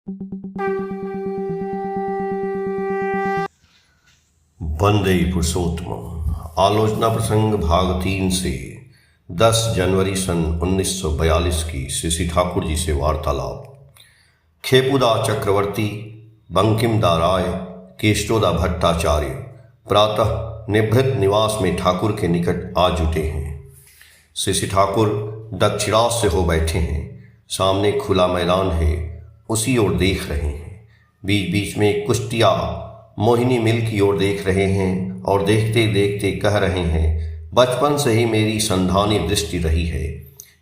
वंदे पुरुषोत्तम। आलोचना प्रसंग भाग 3 से 10 जनवरी सन 1942 की श्री ठाकुर जी से वार्तालाप। खेपुदा चक्रवर्ती, बंकिमदा राय, केष्टोदा भट्टाचार्य प्रातः निभृत निवास में ठाकुर के निकट आ जुटे हैं। श्री ठाकुर दक्षिणास से हो बैठे हैं। सामने खुला मैदान है, उसी ओर देख रहे हैं। बीच बीच में कुश्तिया मोहिनी मिल की ओर देख रहे हैं और देखते देखते कह रहे हैं, बचपन से ही मेरी संधानी दृष्टि रही है।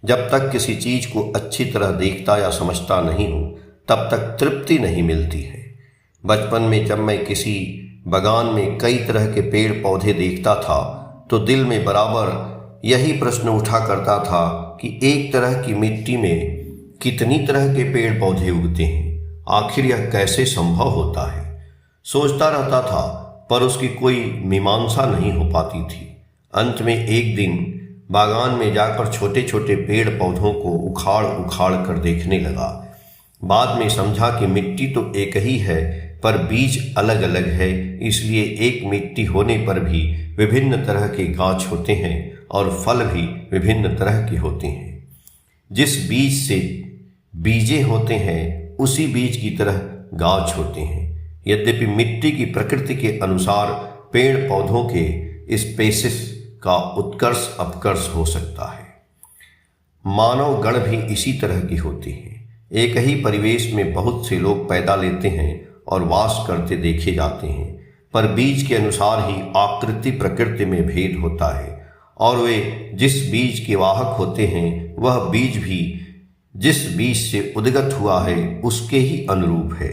जब तक किसी चीज को अच्छी तरह देखता या समझता नहीं हूँ तब तक तृप्ति नहीं मिलती है। बचपन में जब मैं किसी बगान में कई तरह के पेड़ पौधे देखता था तो दिल में बराबर यही प्रश्न उठा करता था कि एक तरह की मिट्टी में कितनी तरह के पेड़ पौधे उगते हैं, आखिर यह कैसे संभव होता है। सोचता रहता था पर उसकी कोई मीमांसा नहीं हो पाती थी। अंत में एक दिन बागान में जाकर छोटे छोटे पेड़ पौधों को उखाड़ उखाड़ कर देखने लगा। बाद में समझा कि मिट्टी तो एक ही है पर बीज अलग अलग है, इसलिए एक मिट्टी होने पर भी विभिन्न तरह के गाछ होते हैं और फल भी विभिन्न तरह के होते हैं। जिस बीज से बीजे होते हैं उसी बीज की तरह गाछ होते हैं। यद्यपि मिट्टी की प्रकृति के अनुसार पेड़ पौधों के स्पेसिस का उत्कर्ष अपकर्ष हो सकता है। मानव गण भी इसी तरह की होती हैं। एक ही परिवेश में बहुत से लोग पैदा लेते हैं और वास करते देखे जाते हैं, पर बीज के अनुसार ही आकृति प्रकृति में भेद होता है और वे जिस बीज के वाहक होते हैं वह बीज भी जिस बीज से उद्गत हुआ है उसके ही अनुरूप है।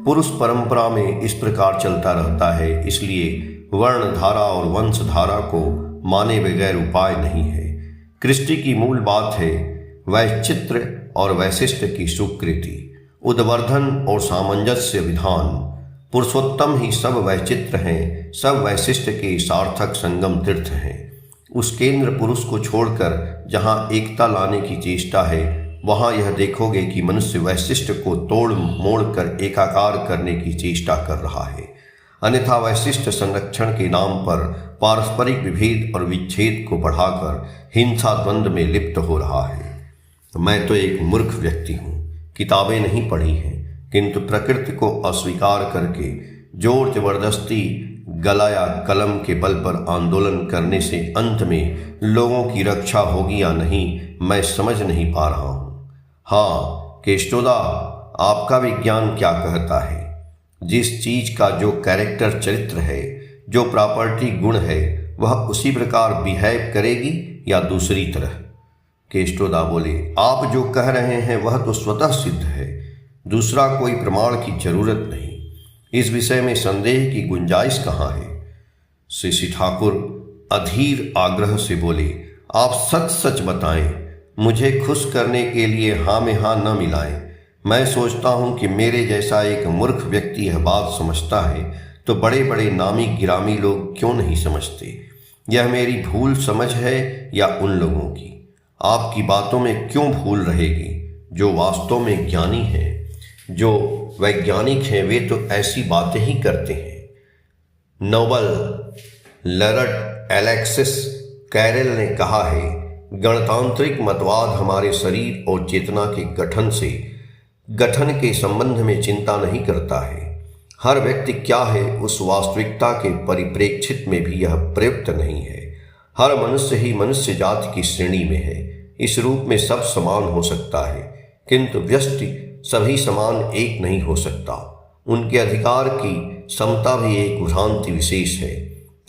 पुरुष परंपरा में इस प्रकार चलता रहता है, इसलिए वर्ण धारा और वंश धारा को माने बगैर उपाय नहीं है। कृष्टि की मूल बात है वैचित्र और वैशिष्ट की स्वीकृति, उद्वर्धन और सामंजस्य विधान। पुरुषोत्तम ही सब वैचित्र हैं, सब वैशिष्ट के सार्थक संगम तीर्थ हैं। उस केंद्र पुरुष को छोड़कर जहाँ एकता लाने की चेष्टा है वहाँ यह देखोगे कि मनुष्य वैशिष्ट को तोड़ मोड़ कर एकाकार करने की चेष्टा कर रहा है। अन्यथा वैशिष्ट संरक्षण के नाम पर पारस्परिक विभेद और विच्छेद को बढ़ाकर हिंसा द्वंद्व में लिप्त हो रहा है। मैं तो एक मूर्ख व्यक्ति हूँ, किताबें नहीं पढ़ी हैं, किंतु प्रकृति को अस्वीकार करके जोर जबरदस्ती गला या कलम के बल पर आंदोलन करने से अंत में लोगों की रक्षा होगी या नहीं मैं समझ नहीं पा रहा हूँ। हाँ केष्टोदा, आपका विज्ञान क्या कहता है? जिस चीज का जो कैरेक्टर चरित्र है, जो प्रॉपर्टी गुण है, वह उसी प्रकार बिहेव करेगी या दूसरी तरह? केष्टोदा बोले, आप जो कह रहे हैं वह तो स्वतः सिद्ध है, दूसरा कोई प्रमाण की जरूरत नहीं। इस विषय में संदेह की गुंजाइश कहाँ है? श्री ठाकुर अधीर आग्रह से बोले, आप सच सच बताएं, मुझे खुश करने के लिए हाँ में हाँ न मिलाएं। मैं सोचता हूँ कि मेरे जैसा एक मूर्ख व्यक्ति यह बात समझता है तो बड़े बड़े नामी गिरामी लोग क्यों नहीं समझते। यह मेरी भूल समझ है या उन लोगों की? आपकी बातों में क्यों भूल रहेगी? जो वास्तव में ज्ञानी हैं, जो वैज्ञानिक हैं, वे तो ऐसी बातें ही करते हैं। नोबल लॉरेट अलेक्सिस कैरल ने कहा है, गणतांत्रिक मतवाद हमारे शरीर और चेतना के गठन के संबंध में चिंता नहीं करता है। हर व्यक्ति क्या है उस वास्तविकता के परिप्रेक्षित में भी यह प्रयुक्त नहीं है। हर मनुष्य ही मनुष्य जाति की श्रेणी में है। इस रूप में सब समान हो सकता है, किंतु व्यष्टि सभी समान एक नहीं हो सकता। उनके अधिकार की समता भी एक भ्रांति विशेष है।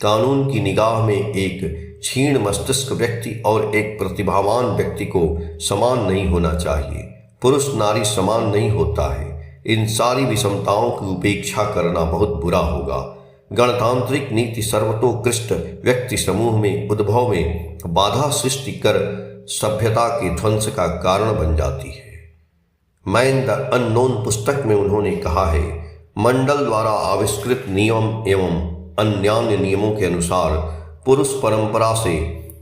कानून की निगाह में एक क्षीण मस्तिष्क व्यक्ति और एक प्रतिभावान व्यक्ति को समान नहीं होना चाहिए। पुरुष नारी समान नहीं होता है। इन सारी विषमताओं की उपेक्षा करना बहुत बुरा होगा। गणतांत्रिक नीति सर्वतोकृष्ट व्यक्ति समूह में उद्भव में बाधा सृष्टि कर सभ्यता के ध्वंस का कारण बन जाती है। मैन द अननोन पुस्तक में उन्होंने कहा है, मंडल द्वारा आविष्कृत नियम एवं अन्यान्य नियमों के अनुसार पुरुष परंपरा से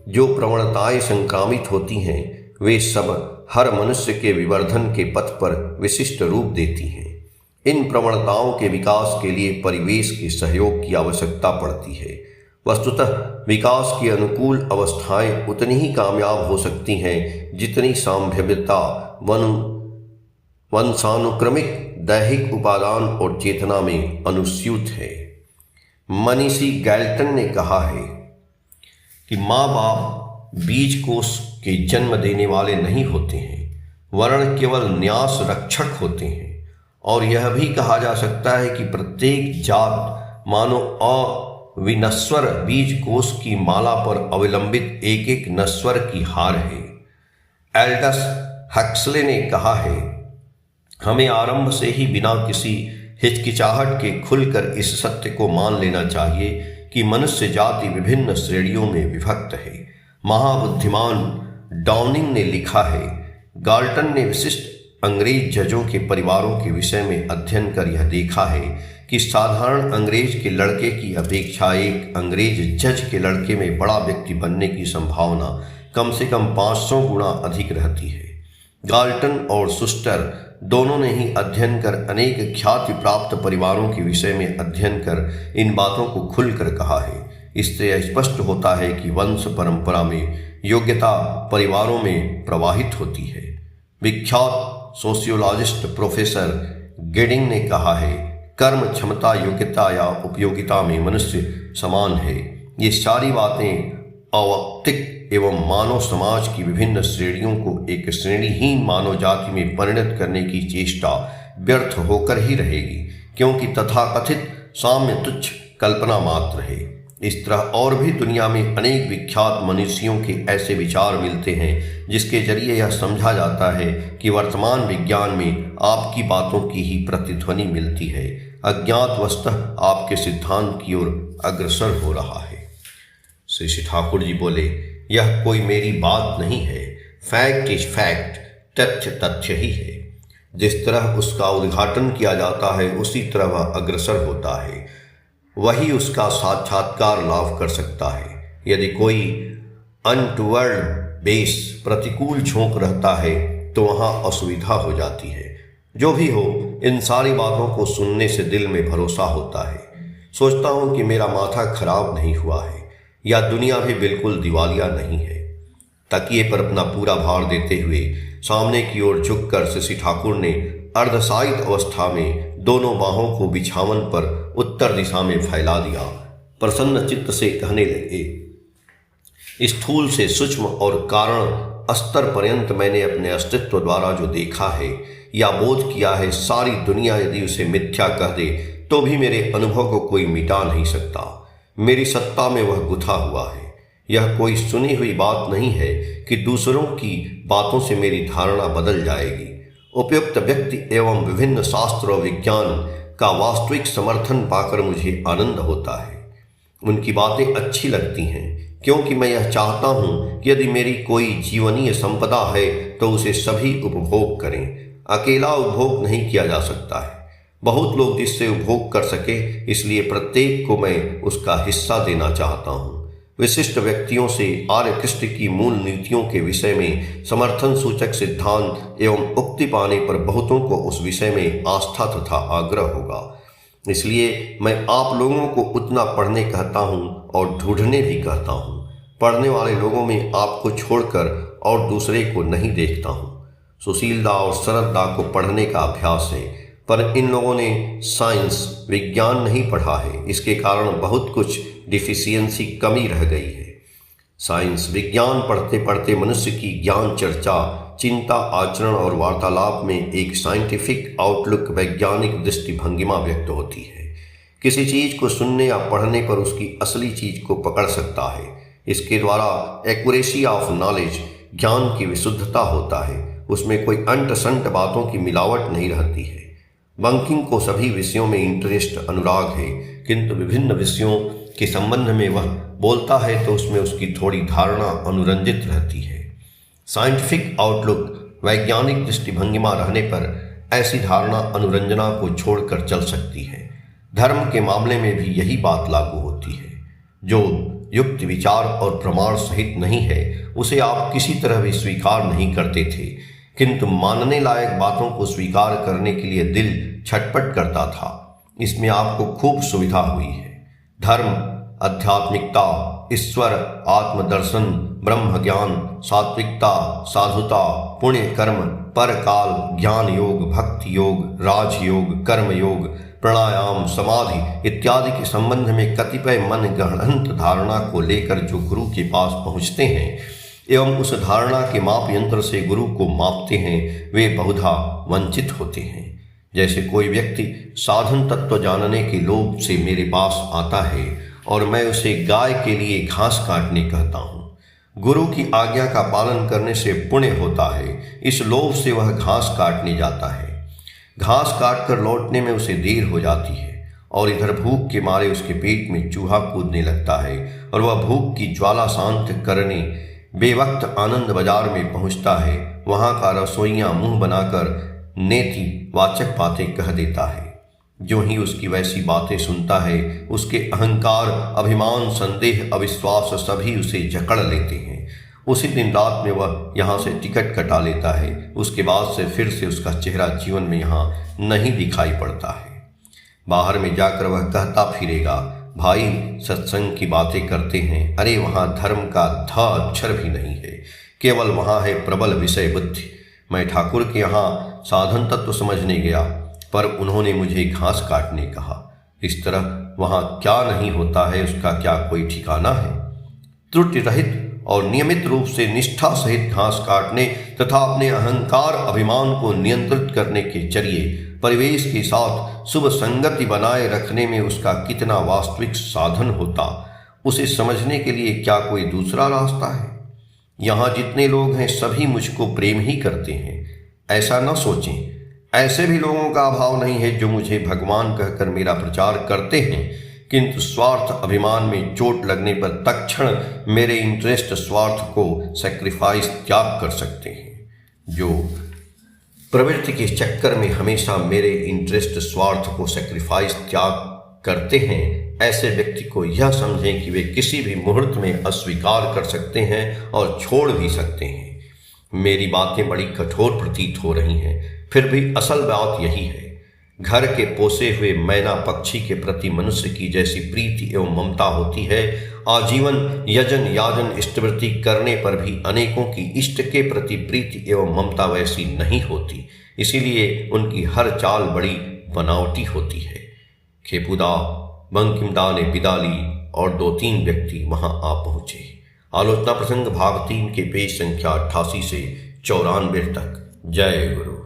जो प्रवणताएं संक्रामित होती हैं वे सब हर मनुष्य के विवर्धन के पथ पर विशिष्ट रूप देती हैं। इन प्रवणताओं के विकास के लिए परिवेश के सहयोग की आवश्यकता पड़ती है। वस्तुतः विकास की अनुकूल अवस्थाएं उतनी ही कामयाब हो सकती हैं जितनी संभाव्यता वंशानुक्रमिक दैहिक उपादान और चेतना में अनुस्यूत है। मनीषी गैल्टन ने कहा है कि माँ बाप बीज कोष के जन्म देने वाले नहीं होते हैं, वर्ण केवल न्यास रक्षक होते हैं। और यह भी कहा जा सकता है कि प्रत्येक जात मानो अविनश्वर बीज कोष की माला पर अवलंबित एक एक नश्वर की हार है। एल्डस हक्सले ने कहा है, हमें आरंभ से ही बिना किसी हिचकिचाहट के खुलकर इस सत्य को मान लेना चाहिए कि मनुष्य जाति विभिन्न श्रेणियों में विभक्त है। महाबुद्धिमान डाउनिंग ने लिखा है, गाल्टन ने विशिष्ट अंग्रेज जजों के परिवारों के विषय में अध्ययन कर यह देखा है कि साधारण अंग्रेज के लड़के की अपेक्षा एक अंग्रेज जज के लड़के में बड़ा व्यक्ति बनने की संभावना कम से कम 500 गुना अधिक रहती है। गाल्टन और सुस्टर दोनों ने ही अध्ययन कर अनेक ख्याति प्राप्त परिवारों के विषय में अध्ययन कर इन बातों को खुलकर कहा है। इससे यह स्पष्ट होता है कि वंश परंपरा में योग्यता परिवारों में प्रवाहित होती है। विख्यात सोशियोलॉजिस्ट प्रोफेसर गेडिंग ने कहा है, कर्म, क्षमता, योग्यता या उपयोगिता में मनुष्य समान है। ये सारी बातें अवैक्तिक एवं मानव समाज की विभिन्न श्रेणियों को एक श्रेणीहीन मानव जाति में परिणत करने की चेष्टा व्यर्थ होकर ही रहेगी, क्योंकि तथाकथित साम्य तुच्छ कल्पना मात्र है। इस तरह और भी दुनिया में अनेक विख्यात मनीषियों के ऐसे विचार मिलते हैं जिसके जरिए यह समझा जाता है कि वर्तमान विज्ञान में आपकी बातों की ही प्रतिध्वनि मिलती है, अज्ञातवशतः आपके सिद्धांत की ओर अग्रसर हो रहा है। श्री ठाकुर जी बोले, यह कोई मेरी बात नहीं है, फैक्ट इज फैक्ट, तथ्य तथ्य ही है। जिस तरह उसका उद्घाटन किया जाता है उसी तरह वह अग्रसर होता है, वही उसका साक्षात्कार लाभ कर सकता है। यदि कोई अनटूवर्ड बेस प्रतिकूल झोंक रहता है तो वहाँ असुविधा हो जाती है। जो भी हो, इन सारी बातों को सुनने से दिल में भरोसा होता है। सोचता हूँ कि मेरा माथा खराब नहीं हुआ है या दुनिया भी बिल्कुल दिवालिया नहीं है। तकिए पर अपना पूरा भार देते हुए सामने की ओर झुककर श्री ठाकुर ने अर्धशायित अवस्था में दोनों बाहों को बिछावन पर उत्तर दिशा में फैला दिया। प्रसन्न चित्त से कहने लगे, स्थूल से सूक्ष्म और कारण स्तर पर्यंत मैंने अपने अस्तित्व द्वारा जो देखा है या बोध किया है, सारी दुनिया यदि उसे मिथ्या कह दे तो भी मेरे अनुभव को कोई मिटा नहीं सकता। मेरी सत्ता में वह गुथा हुआ है। यह कोई सुनी हुई बात नहीं है कि दूसरों की बातों से मेरी धारणा बदल जाएगी। उपयुक्त व्यक्ति एवं विभिन्न शास्त्र और विज्ञान का वास्तविक समर्थन पाकर मुझे आनंद होता है। उनकी बातें अच्छी लगती हैं क्योंकि मैं यह चाहता हूँ कि यदि मेरी कोई जीवनीय संपदा है तो उसे सभी उपभोग करें। अकेला उपभोग नहीं किया जा सकता है, बहुत लोग जिससे उपभोग कर सके, इसलिए प्रत्येक को मैं उसका हिस्सा देना चाहता हूँ। विशिष्ट व्यक्तियों से आर्य कृष्ण की मूल नीतियों के विषय में समर्थन सूचक सिद्धांत एवं उक्ति पाने पर बहुतों को उस विषय में आस्था तथा आग्रह होगा। इसलिए मैं आप लोगों को उतना पढ़ने कहता हूँ और ढूंढने भी कहता हूँ। पढ़ने वाले लोगों में आपको छोड़कर और दूसरे को नहीं देखता हूँ। सुशील दा और शरद दा को पढ़ने का अभ्यास है, पर इन लोगों ने साइंस विज्ञान नहीं पढ़ा है। इसके कारण बहुत कुछ डिफिशियंसी कमी रह गई है। साइंस विज्ञान पढ़ते पढ़ते मनुष्य की ज्ञान चर्चा, चिंता, आचरण और वार्तालाप में एक साइंटिफिक आउटलुक, वैज्ञानिक दृष्टिभंगिमा व्यक्त होती है। किसी चीज को सुनने या पढ़ने पर उसकी असली चीज को पकड़ सकता है। इसके द्वारा एक्यूरेसी ऑफ नॉलेज, ज्ञान की विशुद्धता होता है। उसमें कोई अंट संट बातों की मिलावट नहीं रहती है। बंकिंग को सभी विषयों में इंटरेस्ट, अनुराग है, किंतु विभिन्न विषयों के संबंध में वह बोलता है तो उसमें उसकी थोड़ी धारणा अनुरंजित रहती है। साइंटिफिक आउटलुक, वैज्ञानिक दृष्टिभंगिमा रहने पर ऐसी धारणा अनुरंजना को छोड़कर चल सकती है। धर्म के मामले में भी यही बात लागू होती है। जो युक्ति, विचार और प्रमाण सहित नहीं है उसे आप किसी तरह भी स्वीकार नहीं करते थे। किंतु मानने लायक बातों को स्वीकार करने के लिए दिल छटपट करता था। इसमें आपको खूब सुविधा हुई है। धर्म, आध्यात्मिकता, ईश्वर, आत्मदर्शन, ब्रह्म ज्ञान, सात्विकता, साधुता, पुण्य कर्म, परकाल, ज्ञान योग, भक्ति योग, राजयोग, कर्म योग, प्राणायाम, समाधि इत्यादि के संबंध में कतिपय मन गढ़ंत धारणा को लेकर जो गुरु के पास पहुँचते हैं एवं उस धारणा के माप यंत्र से गुरु को मापते हैं, वे बहुधा वंचित होते हैं। जैसे कोई व्यक्ति साधन तत्व जानने के लोभ से मेरे पास आता है और मैं उसे गाय के लिए घास काटने कहता हूँ। गुरु की आज्ञा का पालन करने से पुण्य होता है, इस लोभ से वह घास काटने जाता है। घास काट कर लौटने में उसे देर हो जाती है और इधर भूख के मारे उसके पेट में चूहा कूदने लगता है और वह भूख की ज्वाला शांत करने बेवक्त आनंद बाजार में पहुंचता है। वहां का रसोइया मुंह बनाकर नेति वाचक बातें कह देता है। जो ही उसकी वैसी बातें सुनता है, उसके अहंकार, अभिमान, संदेह, अविश्वास सभी उसे जकड़ लेते हैं। उसी दिन रात में वह यहाँ से टिकट कटा लेता है। उसके बाद से फिर से उसका चेहरा जीवन में यहाँ नहीं दिखाई पड़ता है। बाहर में जाकर वह कहता फिरेगा, भाई सत्संग की बातें करते हैं, अरे वहाँ धर्म का ध अक्षर भी नहीं है, केवल वहाँ है प्रबल विषय बुद्धि। मैं ठाकुर के यहाँ साधन तत्व समझने गया, पर उन्होंने मुझे घास काटने कहा। इस तरह वहाँ क्या नहीं होता है, उसका क्या कोई ठिकाना है। त्रुटि रहित और नियमित रूप से निष्ठा सहित घास काटने तथा अपने अहंकार, अभिमान को नियंत्रित करने के जरिए परिवेश के साथ शुभ संगति बनाए रखने में उसका कितना वास्तविक साधन होता, उसे समझने के लिए क्या कोई दूसरा रास्ता है। यहाँ जितने लोग हैं सभी मुझको प्रेम ही करते हैं, ऐसा न सोचें। ऐसे भी लोगों का अभाव नहीं है जो मुझे भगवान कहकर मेरा प्रचार करते हैं, किंतु स्वार्थ अभिमान में चोट लगने पर तत्क्षण मेरे इंटरेस्ट स्वार्थ को सैक्रिफाइस त्याग कर सकते हैं। जो प्रवृत्ति के चक्कर में हमेशा मेरे इंटरेस्ट स्वार्थ को सैक्रिफाइस त्याग करते हैं, ऐसे व्यक्ति को यह समझें कि वे किसी भी मुहूर्त में अस्वीकार कर सकते हैं और छोड़ भी सकते हैं। मेरी बातें बड़ी कठोर प्रतीत हो रही हैं, फिर भी असल बात यही है। घर के पोसे हुए मैना पक्षी के प्रति मनुष्य की जैसी प्रीति एवं ममता होती है, आजीवन यजन याजन इष्टवृत्ति करने पर भी अनेकों की इष्ट के प्रति प्रीति एवं ममता वैसी नहीं होती। इसीलिए उनकी हर चाल बड़ी बनावटी होती है। खेपुदा, बंकिमदा ने विदा ली और 2-3 व्यक्ति वहां आ पहुंचे। आलोचना प्रसंग भाग 3 के पेज संख्या 88 से 94 तक। जय गुरु।